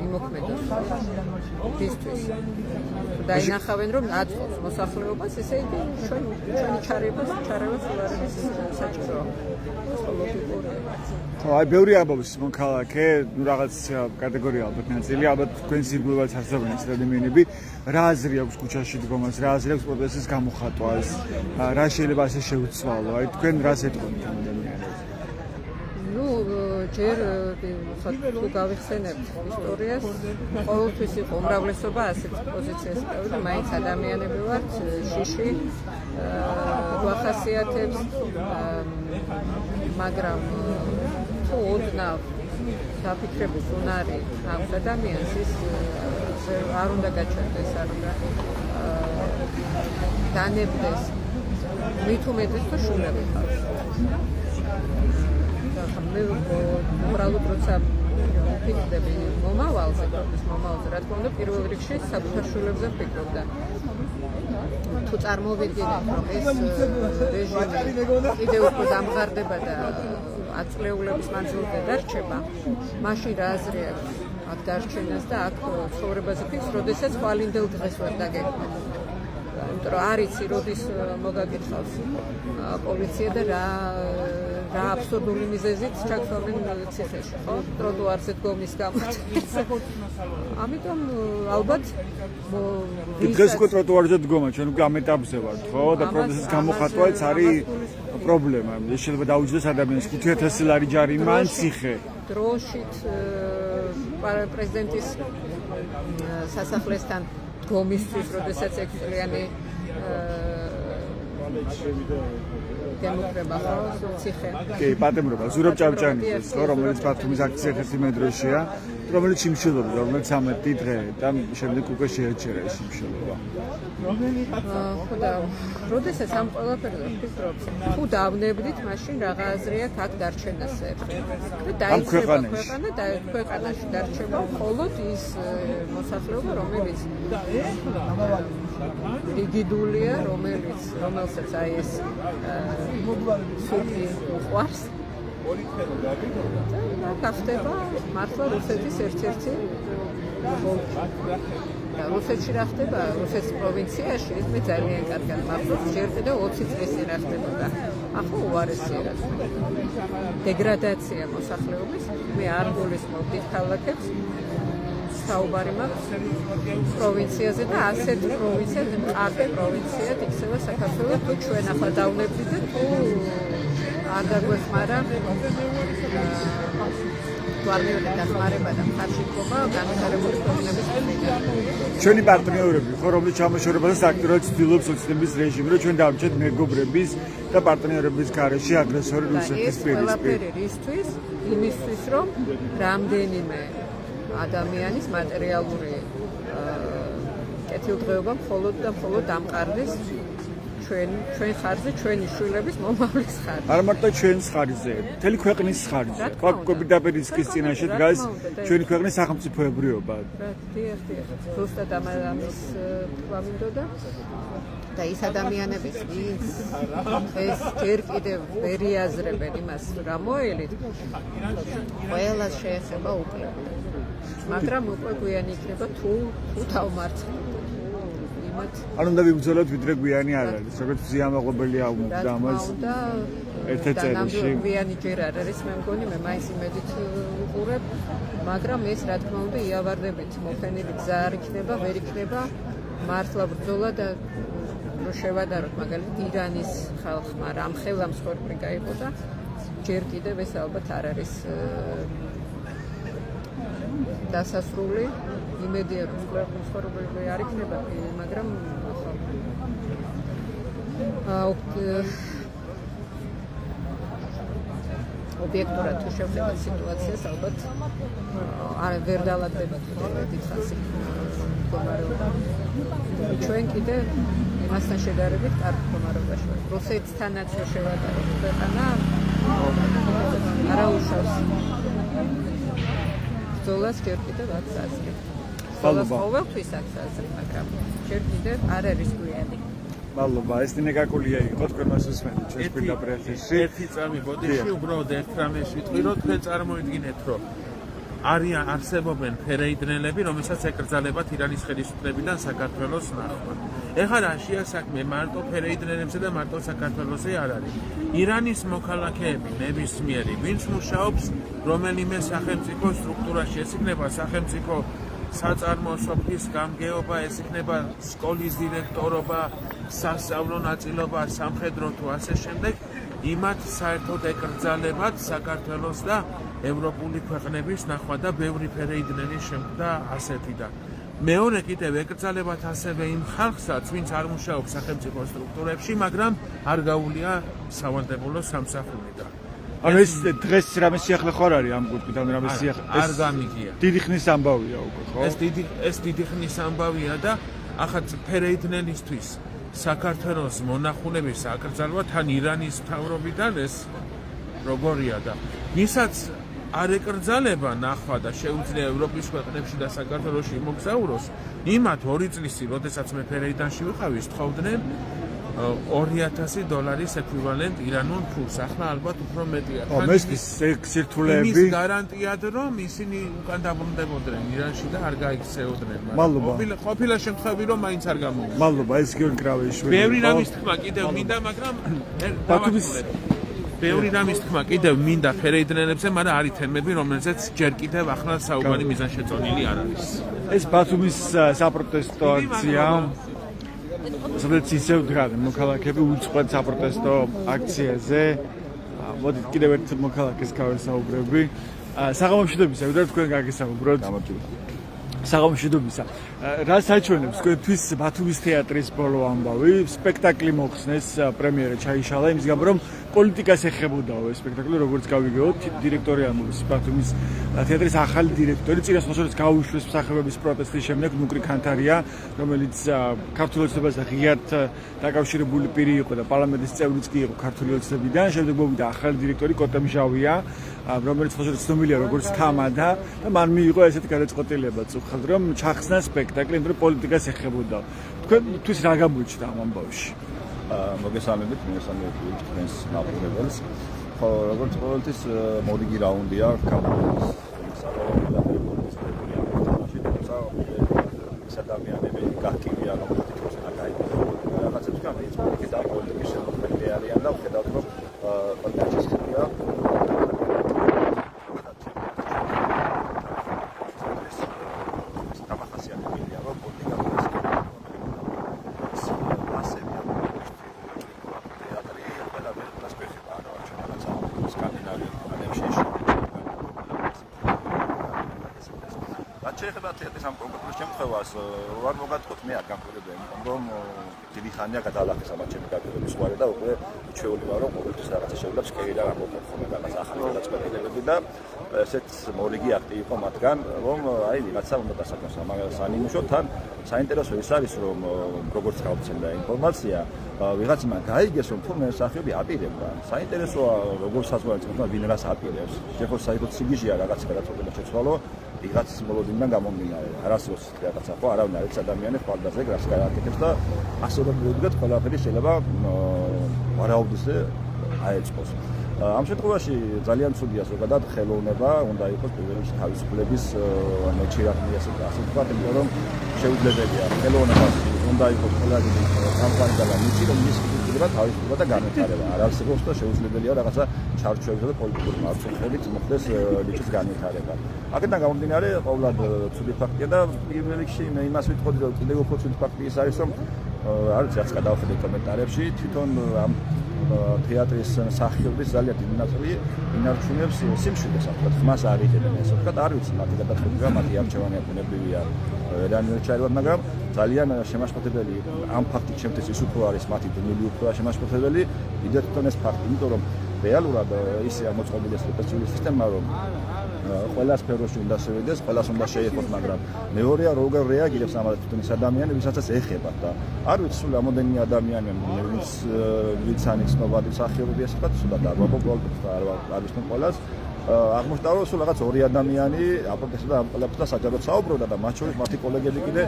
იმოქმედოს მისთვის. დაინახავენ რომ აწყობს მოსახლეობას, ესე იგი ჩვენი ჩარევა სულარების საჭიროა.
აი, ბევრი ამბობს მოქალაქე, ნუ რაღაც კატეგორია ალბათ ნაწილი, ალბათ თქვენ სირგულებაც არსებობენ ეს ადამიანები, რა აზრი აქვს ქუჩაში დგომას, რა აზრი აქვს პროტესტის გამოხატვას, რა შეიძლება ასე შეუცვალო, აი თქვენ რას ეტყობთ ამ ადამიანებს?
ну, ჯერ თუ გავიხსენებთ ისტორიას, ყოველთვის იყო უმრავლესობა ასეთ პოზიციას იკავებდა, მაინც ადამიანები ვართ, შიში გვახასიათებს, მაგრამ თუ ოდნავ დაფიქრების უნარი აქვს ადამიანს, ის არ უნდა გაჩერდეს, არ უნდა დანებდეს, მით უმეტეს თუ შვილები ყავს. მე უბრალოდ როცა ვფიქრდები მომავალზე, რა თქმა უნდა, პირველ რიგში საკუთარ შვილებზე ვფიქრობ და თუ წარმოვიდგინეთ, რომ ეს რეჟიმი კიდევ უფრო დამყარდება და აწლეულების მანძილზე დარჩება, მაშინ რა აზრი აქვს აქ დარჩენას და აქ ცხოვრებაზე ფიქრს, როდესაც ხვალინდელ დღეს ვერ დაგეკმეთ. იმიტომ რომ არ იცი, როდის მოგაგითხავს პოლიცია და რა აბსურდული მიზეზით ჩაგწვავენ ციხეში, ხო? ტროტუარზე დგომის გამო. ამიტომ ალბათ
დღეს უკვე ტროტუარზე დგომა, ჩვენ უკვე ამ ეტაპზე ვართ, ხო? და პროცესის გამოხატვაც არის პრობლემა. ეს შეიძლება დაუჯდეს ადამიანს 5000 ლარი ჯარიმა ან ციხე.
დროშით პრეზიდენტის სასახლესთან დგომისთვის, როდესაც 6 წლიანი დემოკრატია ხო ციხე.
კი, პატიმრობა, ზურაბ ჭავჭანიძეს, ხო, რომელიც ბათუმის აქციის ერთ-ერთი მედროშია, რომელიც იმშილობდა, რომელიც 13 დღე და შემდეგ უკვე შეაჩერა ეს იმშილობა.
ხო და როდესაც ამ ყველაფერზე ვფიქრობთ, თუ დავნებდით, მაშინ რაღა აზრია აქ დარჩენაზე. და დაიწყება ქვეყანაში დარჩება მხოლოდ ის მოსახლეობა, რომელიც რიგიდულია, რომელსაც აი ეს სული უყვარს. და გახდება მართლა რუსეთის ერთ-ერთი და რუსეთში რა ხდება? რუსეთის პროვინციაში ეს მე ძალიან კარგად მახსოვს, ჯერ კიდევ 20 წლის წინ რა ხდებოდა. ახლა უარესია რა თქმა უნდა. დეგრადაცია მოსახლეობის, მე არ გულისხმობ დიდ ქალაქებს. საუბარი მაქვს პროვინციაზე და ასეთ პროვინციაზე, კარგი პროვინციად იქცევა საქართველო, თუ ჩვენ ახლა დავნებდით და თუ არ დაგვეხმარა გვარმიული დახმარება და მხარშიდგომა განვითარებული ქვეყნების მხრიდან.
ჩვენი პარტნიორები, ხო, რომლის ჩამოშორებასაც აქტიურად ცდილობს ოცნების რეჟიმი, რომ ჩვენ დავჭერთ მეგობრების და პარტნიორების გარეშე აგრესორი რუსეთის პირისპირ.
რისთვის? იმისთვის, რომ რამდენიმე ადამიანის მატერიალური კეთილდღეობა მხოლოდ და მხოლოდ დამყარდეს ჩვენ ხარჯზე, ჩვენი შვილების მომავლის ხარჯზე.
არ მარტო ჩვენს ხარჯზე, მთელი ქვეყნის ხარჯზე. კოპიდაბე რისკის წინაშე დგას ჩვენი ქვეყნის სახელმწიფოებრიობა.
დიახ. ზუსტად ამის თქვა მინდოდა. და ის ადამიანების, ვინც ეს ჯერ კიდევ ვერ იაზრებენ იმას, რა მოელით, ყველას შეეხება უკლება. მაგრამ უკვე გვიანი იქნება თუ დავმარცხდით.
არ უნდა ვიბრძოლოთ, ვიდრე გვიანი არ არის. როგორც ზიამაყობელი აღმოჩნდა ამას ერთ-ერთ წერილში.
გვიანი ჯერ არ არის, მე მგონი, მე მაინც იმედით ვუყურებ, მაგრამ ეს რა თქმა უნდა იავარდებით მოფენილი გზა არ იქნება, ვერ იქნება მართლა ბრძოლა და რო შევადაროთ მაგალითად ირანის ხალხმა რამ ხელა მსხვერპლი გაიყო და ჯერ კიდევ ეს ალბათ არ არის დასასრული. იმედია რომ მსხვერპლი არ იქნება, მაგრამ ობიექტურად თუ შევხედოთ სიტუაციას, ალბათ ვერ დავაგდებათ დიდხანს მდგომარეობა. ჩვენ კიდე იმასთან შედარებით კარგ მდგომარეობაში ვართ. რუსეთთანაც შევადაროთ ქვეყანა არაუშავს ბრძოლას ჯერ კიდევ აქვს აზრი. ყოველთვის აქვს აზრი, მაგრამ ჯერ კიდევ არ არის გვიანი.
მადლობა, ეს დინეკაკულია იყო თქვენს უსმენთ ჩვენს პირდაპირ ეთერში.
ერთი წამი ბოდიში უბრალოდ ერთ რამეს ვიტყვი, რომ თქვენ წარმოიდგინეთ, რომ არსებობენ ფერეიდნელები, რომელსაც ეკრძალებათ ირანის ხელისუფლებიდან საქართველოს ნახვა. ეხლა რაშია საქმე, მარტო ფერეიდნელებზე და მარტო საქართველოსზე არ არის. ირანის მოქალაქეები ნებისმიერი, ვინც მუშაობს რომელიმე სახელმწიფო სტრუქტურაში, ეს იქნება სახელმწიფო საწარმო სოფლის გამგეობა, ეს იქნება სკოლის დირექტორობა, სასწავლო ნაწილობა, სამხედრო თუ ასე შემდეგ, იმათ საერთოდ ეკრძალებათ საქართველოს და ევროპული ქვეყნების ნახვა და ბევრი ფერეიდნელი შემდგა ასეთი და მეორე კიდევ ეკრძალებათ ასევე იმ ხალხსაც, ვინც არ მუშაობს სახელმწიფო სტრუქტურებში, მაგრამ არ გაუვლია სავალდებულო სამსახურიდან.
ანუ ეს დღეს რამე სიახლე ხარ არის ამ გუნდთან რამე სიახლე
არ გამიგია.
დიდი ხნის ამბავია უკვე, ხო?
ეს დიდი ხნის ამბავია და ახლა ფერეიდნელისთვის საქართველოს მონახულების აკრძალვა თან ირანის მთავრობიდან ეს როგორია და ვისაც არ ეკრძალება ნახვა და შეუძლია ევროპის ქვეყნებში და საქართველოში მოგზაუროს, იმათ 2 წლისი, როდესაც მე ფერეიდანში ვიყავი, თხოვდნენ $2000 ეკვივალენტ ირანულ ფულს. ახლა ალბათ უფრო მეტია.
ეს სირთულეები
იმის გარანტიად, რომ ისინი უკან დაბრუნდებოდნენ ირანში და არ გაიქცეოდნენ.
მადლობა.
ყოფილა შემთხვევები, რომ მაინც არ გამოვიდა.
მადლობა, ეს გიორგი კრავეიშვილი.
ბევრი რამის თქმა კიდევ მინდა, მაგრამ ბევრი რამის თქმა კიდევ მინდა ფერეიდნელებზე, მაგრამ არის თემები, რომელზეც ჯერ კიდევ ახლა საუბარი მიზანშეწონილი არ არის.
ეს ბათუმის საპროტესტო აქცია. სადაც ისევ დგანან მოქალაქეები უწყლოდ საპროტესტო აქციაზე. მოდით კიდევ ერთ მოქალაქეს გავესაუბრები. საღამომშვიდობისა, ვიდრე თქვენ გაგესაუბროთ. საღამომშვიდობისა. რა საჩვენებს თქვენთვის ბათუმის თეატრის ბოლო ამბავი? სპექტაკლი მოხსნეს, პრემიერა ჩაიშალა იმის გამო, რომ პოლიტიკას ეხებოდაო ეს სპექტაკლი, როგორც გავიგეოთ, დირექტორი ამბობს ბათუმის თეატრის ახალი დირექტორი, წინასწარ გაუშვეს მსახიობების პროტესტის შემდეგ ნუკრი ქანთარია, რომელიც ქართულ ოცნებაზე ღიად დაკავშირებული პირი იყო და პარლამენტის წევრიც კი იყო ქართული ოცნებიდან, შემდეგ მოვიდა ახალი დირექტორი კოტე მჟავია, რომელიც ცნობილია როგორც თამადა და მან მიიღო ესეთი გადაწყვეტილება წუხად, რომ ჩახსნა სპექტაკლი, იმიტომ რომ პოლიტიკას ეხებოდა. თქვენთვის რა გამოიჩნდა ამ ამბავში?
მოგესალმებით, მოგესალმებით თქვენს მაყურებელს. ხო, როგორც ყოველთვის მოდიგი რაუნდია კამპანიის. ადამიანები გაკივია, რომ თვითონ აკაიბო. რაღაცებს გამიწვია და პოლიტიკის შემოქმედი არიან და ხედავთ, რომ პოლიტიკის ხია ვარ მოგატყოთ მე არ გამყურებია, რომ დიდი ხანია გადაალახეს ამ ჩემი გადაღების ყურე და უკვე ჩვეული ვარ, რომ ყოველთვის რაღაცა შევლებს კერიდან ამბობთ ხოლმე რაღაც ახალი გადაწყვეტილებები და ესეც მორიგი აქტი იყო მათგან, რომ აი ვიღაცა უნდა დასაქმოს სანიმუშო თან საინტერესო ის არის, რომ როგორც გავცემდა ინფორმაცია, ვიღაცმა გაიგეს, რომ თურმე მსახიობი აპირებდა. საინტერესოა როგორ საზღვარგარეთ ვინ რას აპირებს. შეხო საერთოდ სიგიჟეა რაღაც გადაწყვეტილება შეცვალო. ვიღაც მოლოდინიდან გამომდინარე, არასდროს რაღაცა ხო არავინ არის ადამიანი ხვალდაზე გრას გააკეთებს და ასე რომ მივიდგეთ ყველაფერი შეიძლება ვარაუდზე აეწყოს. ამ შემთხვევაში ძალიან ცუდია ზოგადად ხელოვნება უნდა იყოს პირველ რიგში თავისუფლების მეჩირაღმიას ასე ვთქვათ, იმიტომ რომ შეუძლებელია ხელოვნებას უნდა იყოს ყველანი კამპანია და მიწი რომ ის შეიძლება თავისუფლება და განვითარება არ არსებობს და შეუძლებელია რაღაცა ჩარჩოებისა და პოლიტიკური მარცხნივით მოხდეს ლიჩის განვითარება. აქედან გამომდინარე ყოველად ცუდი ფაქტია და პირველ რიგში მე იმას ვიტყოდი რომ კიდევ უფრო ცუდი ფაქტი ის არის რომ არის რაც გადავხედე კომენტარებში თვითონ ამ თეატრის მსახიობის ძალიან დიდი ნაწილი ინარჩუნებს სიმშვიდეს, ასე ხმას არ იღებენ, ასე ვთქვათ, არ ვიცი მათი გადახედვა, მათი არჩევანი აბუნებრივია ეროვნულ ჩაერვად, მაგრამ ძალიან შემაშფოთებელი ამ ფაქტით ჩემთვის ის უფრო არის მათი დნილი უფრო შემაშფოთებელი, ვიდრე თვითონ ეს ფაქტი, იმიტომ რომ რეალურად ისე მოწყობილი ეს რეპრესიული სისტემა, რომ ყველა სფეროში უნდა შევიდეს, ყველას უნდა შეეხოს, მაგრამ მეორეა როგორ რეაგირებს ამაზე თვითონ ეს ადამიანი, ვისაც ეხება და არ ვიცი სულ რამოდენი ადამიანი ვინც ანიშნავად მსახიობები ასე ვთქვათ, სულ და ვაბობოლტს და არ ვიცნობ ყველას აღმოჩნდა რომ სულ რაღაც 2 ადამიანი აპროტესტდა ამ ყველაფერს და საჯაროდ საუბრობდა და მათ შორის მათი კოლეგები კიდე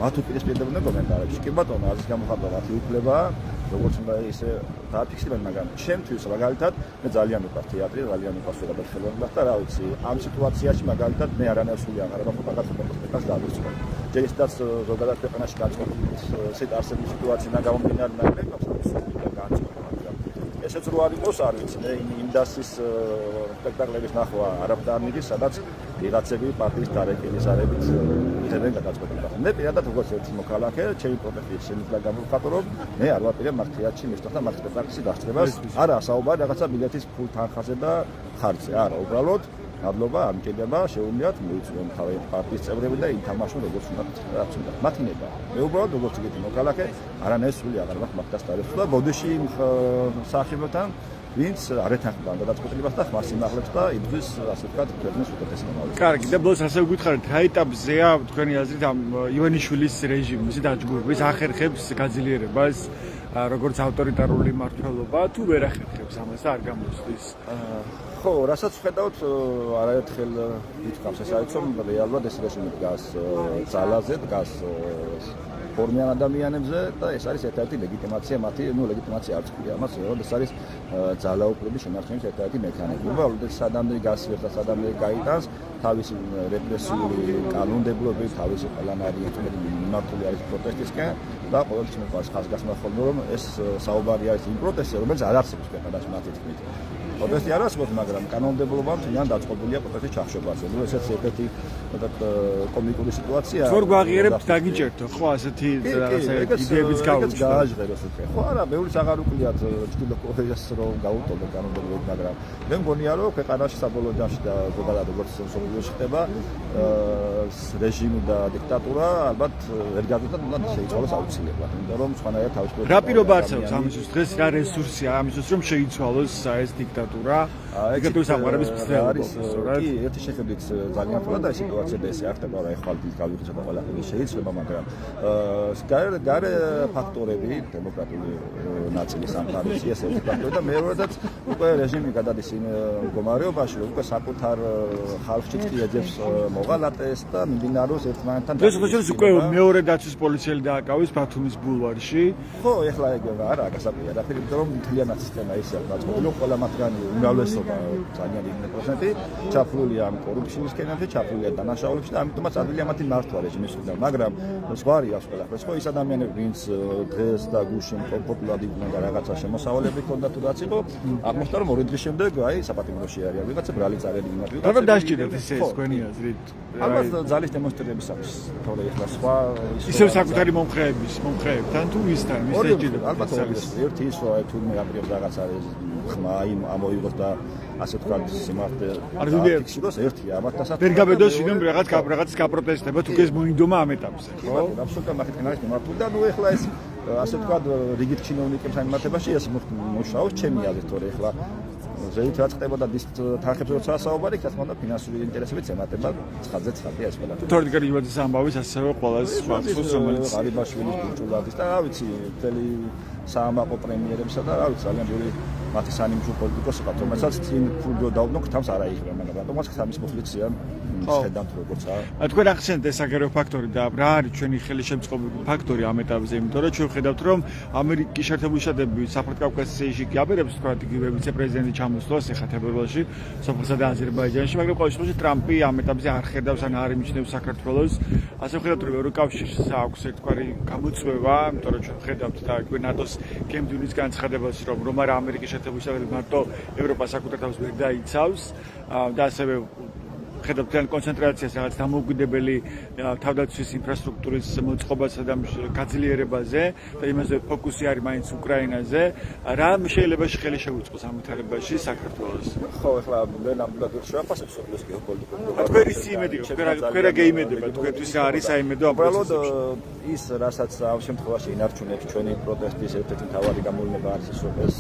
მათ უპირისპირდებოდნენ კომენტარებში. კი ბატონო, აზრის გამოხატვა მათი უფლებაა, როგორც უნდა ისე დააფიქსირებენ, მაგრამ ჩემთვის მაგალითად მე ძალიან უყვარს თეატრი, ძალიან უყვარს ზოგადად ხელოვნება და რა ვიცი, ამ სიტუაციაში მაგალითად მე არანაირ სული აღარ მაქვს ფაქტად სპექტაკლს დავიწყო. ჯერ ისედაც ზოგადად ქვეყანაში გაწყობილი ესეთ არსებული სიტუაცია გამომდინარე ნაკლებად განწყობა. ესეც რო არ იყოს, არ ვიცი, მე იმ დასის სპექტაკლების ნახვა არაფერ არ მიდის, სადაც ვიღაცები პარტიის დარეკილისარებით იღებენ გადაწყვეტილებას. მე პირადად როგორც ერთი მოქალაქე, ჩემი პროტესტის შემიძლია გამოვხატო, მე არ ვაპირებ მართლიანში მისდახდა მართლმსაჯულების დასწრებას. არა, საუბარი რაღაცა ბილეთის ფულ თანხაზე და ხარჯზე. არა, უბრალოდ მადლობა, ამჭირდება, შეუძლიათ მოიწვიონ თავი პარტიის წევრები და ითამაშონ როგორც უნდა რაც უნდა. მათი ნება. მე უბრალოდ როგორც იგივე მოქალაქე, არანაირ სული აღარ მაქვს მაგას დაერხვა და ბოდიში სახებთან ვინც არ ეთანხმება გადაწყვეტილებას და ხმას იმაღლებს და იბრძვის ასე ვთქვათ ქვეყნის უკეთეს მომავალს.
კარგი, და ბოლოს ასე ვგითხარით, რა ეტაპზეა თქვენი აზრით ამ ივანიშვილის რეჟიმის დაჯგუფების ახერხებს გაძლიერებას, როგორც ავტორიტარული მმართველობა, თუ ვერ ახერხებს ამას და არ გამოსვლის?
ხო, რასაც ვხედავთ, არაერთხელ ვიტყვამს ეს არის, რომ რეალურად ეს რეჟიმი დგას ძალაზე, დგას ფორმიან ადამიანებზე და ეს არის ერთ-ერთი ლეგიტიმაცია მათი, ლეგიტიმაცია არც ქვია ამას, რომ ეს არის ძალაუფლების შენარჩუნის ერთ-ერთი მექანიზმი. როდესაც სადამდე გასვერს და სადამდე გაიტანს თავისი რეპრესიული კანონმდებლობები, თავისი ყველანაირი მიმართული არის პროტესტისკენ და ყოველთვის მეყვარს ხაზგასმა ხოლმე, რომ ეს საუბარი არის იმ პროტესტზე, რომელიც არ არსებობს ქვეყანაში მათი თქმით. პროტესტი არ არსებობს, მაგრამ კანონმდებლობა მთლიან დაწყობილია პროტესტის ჩახშობაზე. ესეც ერთ-ერთი კომიკური სიტუაციაა.
თუ გვაღიერებთ დაგიჭერთ, ხო, ასეთი იდეების გავუჩნდა.
გააჟღეროს უკვე. ხო, არა, მეურის აღარ უკლიათ ჩრდილო კორეას რომ გაუტოლო კანონმდებლობა, მაგრამ მე მგონია რომ ქვეყანაში საბოლოო ჯამში და ზოგადად როგორც სოფლიოში ხდება რეჟიმი და დიქტატურა ალბათ ვერ გაგუწევთ უნდა შეიცვალოს აუცილებლად. იმიტომ რომ სხვანაირად თავისუფლად
რა პირობა არსებობს ამისთვის დღეს რა რესურსია ამისთვის რომ შეიცვალოს ეს დიქტატურა? ეგრეთ საყვარების მცდელობა.
კი, ერთი შეხედვით ძალიან ფულად არის სიტუაცია და ესე არ ხდება რა ეხლა გავიხსენებ და ყველაფერი შეიძლება, მაგრამ გარე ფაქტორები დემოკრატიული ნაწილი სამყაროში ეს ერთი ფაქტორი და მეორედაც უკვე რეჟიმი გადადის იმ მდგომარეობაში, რომ უკვე საკუთარ ხალხში წიეძებს მოღალატეს და მიმდინარეობს ერთმანეთთან
დღეს უკვე მეორე დაცვის პოლიციელი დააკავეს ბათუმის ბულვარში.
ხო, ეხლა ეგ არა გასაკვირია და ფიქრობ რომ მთლიანად სისტემა ისეა დაწყობილი, ყველა მათგანი უმრავლესობა ძალიან დიდი პროცენტი ჩაფლულია ამ კორუფციის სქემებში, ჩაფლულია დანაშაულებში და ამიტომაც ადვილია მათი მართვა რეჟიმის მხრიდან, მაგრამ ზღვარი აქვს ყველაფერს. ხო, ის ადამიანები, ვინც დღეს და გუშინ კომფორტულად იყვნენ და რაღაცა შემოსავალები ჰქონდათ თუ რაც იყო, აღმოჩნდა რომ ორი დღის შემდეგ აი საპატიმროში არიან ვიღაცა ბრალი წარები იმათ.
რა დასჭირეთ ეს თქვენი აზრით?
ალბათ ძალის დემონსტრირების აქვს, თორე ეხლა სხვა
ისევ საკუთარი მომხრეებთან თუ ვისთან ის ეჭირება?
ალბათ ერთი ის რომ აი თუ მე აპირებ რაღაცა ხმა იმ ამოიღოს და ასე ვთქვათ სიმართლე ფიქსიროს ერთია ამათასაც
ვერ გაბედოს ვინმე რაღაც გაპროტესტება თუ ეს მოინდომა ამ ეტაპზე, ხო?
აბსოლუტურად მაგითი არის მიმართული და ნუ ეხლა ეს ასე ვთქვათ რიგით ჩინოვნიკებთან მიმართებაში ეს მუშაობს ჩემი აზრით, თორე ეხლა ზეით რაც ხდებოდა თანხებზე როცა საუბარი, რა თქმა უნდა ფინანსური ინტერესებიც ემატება ცხადზე ეს ყველაფერი.
თორე გიგვაძის ამბავის ასევე ყველა სხვადასხვა რომელიც
ღარიბაშვილის ბურჭულადის და რა ვიცი მთელი საამაყო პრემიერებსა და რა ვიცი ძალიან ბევრი მათი სანიმუშო პოლიტიკოსი ყავთ, რომელსაც წინ ფულდო დაუბრუნო თავს არ აიღებენ, მაგრამ რატომაც ხთამის კონფლიქტია შედამთ როგორცაა.
თქვენ ახსენეთ ეს აგერო ფაქტორი და რა არის ჩვენი ხელშემწყობი ფაქტორი ამ ეტაპზე, იმიტომ რომ ჩვენ ვხედავთ რომ ამერიკის შეერთებული შტატები საფრანგეთში კი აბერებს თქვა იგივე ვიცე-პრეზიდენტი ჩამოსვლას ეხა თებერვალში სოფლსა და აზერბაიჯანში, მაგრამ ყოველ შემთხვევაში ტრამპი ამ ეტაპზე არ ხედავს ან არ იმჩნევს საქართველოს. ასე ვხედავთ რომ ევროკავშირს აქვს ერთგვარი გამოწვევა, იმიტომ რომ ჩვენ ვხედავთ და იგივე ნატოს კემპ-დიუნის განცხადებას რომ არა ამერიკის შეერთებული შტატები მარტო ევროპას საკუთარ თავს ვერ დაიცავს და ასევე ხედავთ თან კონცენტრაციას რაღაც დამოუკიდებელი თავდაცვის ინფრასტრუქტურის მოწყობასა და გაძლიერებაზე და იმაზე ფოკუსი არის მაინც უკრაინაზე. რა შეიძლება ხელი შეუწყოს ამ ვითარებაში საქართველოს?
ხო, ეხლა მე ნამდვილად ვერ შეაფასებ სოფლის გეოპოლიტიკურ.
თქვენი იმედი, თქვენ რა გეიმედება, თქვენთვის რა არის აიმედო ამ პროცესში?
ის რასაც ამ შემთხვევაში ინარჩუნებს ჩვენი პროტესტის ერთ-ერთი მთავარი გამოვლენა არის ის, რომ ეს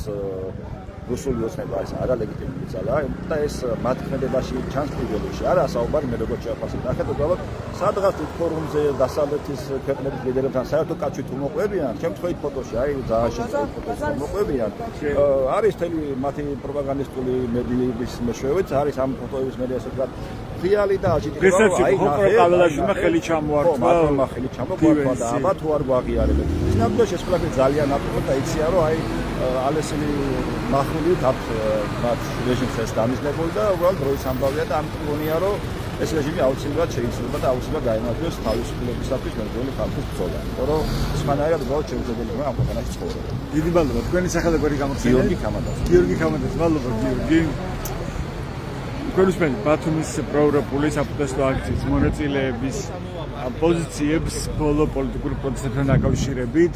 რუსული ოცნება არის არალეგიტიმური ძალა და ეს მათ ქმედებაში ჩანს პრივილეგში. არა საუბარი მე როგორც შეაფასებ. ნახეთ უბრალოდ სადღაც ფორუმზე დასავლეთის ქვეყნების ლიდერებთან საერთო კავშირით უმოყვებიან, შემთხვევით ფოტოში, აი ძალიან შემთხვევით ფოტოში უმოყვებიან. არის თელი მათი პროპაგანდისტული მედიების მეშვეობით, არის ამ ფოტოების მე ასე ვთქვათ რეალი და აჯიტირება,
აი ნახე ხელი ჩამოართვა,
ხელი ჩამოყვა და აბა თუ არ გვაღიარებენ. ნამდვილად ეს ყველაფერი ძალიან აპროპო და იცია რომ აი ალესილი მახული თავს მათ რეჟიმს ეს დამიზნებული და უბრალოდ დროის ამბავია და ამიტომ გონია რომ ეს რეჟიმი აუცილებლად შეიძლება და აუცილებლად გაიმართოს თავისუფლებისათვის მებრძოლი ხალხის ბრძოლა. იმიტომ რომ სხვანაირად უბრალოდ შეუძლებელი ხდება ამ ქვეყანაში ცხოვრება.
დიდი მადლობა თქვენი სახელმწიფო გამოგცემით.
გიორგი ქამადაძე,
მადლობა გიორგი. თქვენ ბათუმის პროევროპული საპროტესტო აქციის მონაწილეების პოზიციებს ბოლო პოლიტიკური პროტესტებთან დაკავშირებით.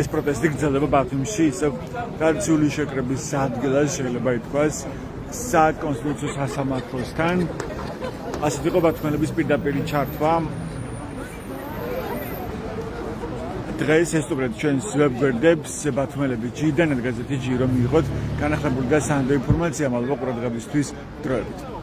ეს პროტესტი გრძელდება ბათუმში ისევ ტრადიციული შეკრების ადგილას, შეიძლება ითქვას, საკონსტიტუციო სასამართლოსთან. ასეთ იყო ბათუმელების პირდაპირი ჩართვა. დღეს ესტუმრეთ ჩვენს ვებგვერდებს ბათუმელები ჯიდან, გაზეთი ჯი რომ მიიღოთ განახლებული და სანდო ინფორმაცია, მადლობა ყურადღებისთვის, დროებით.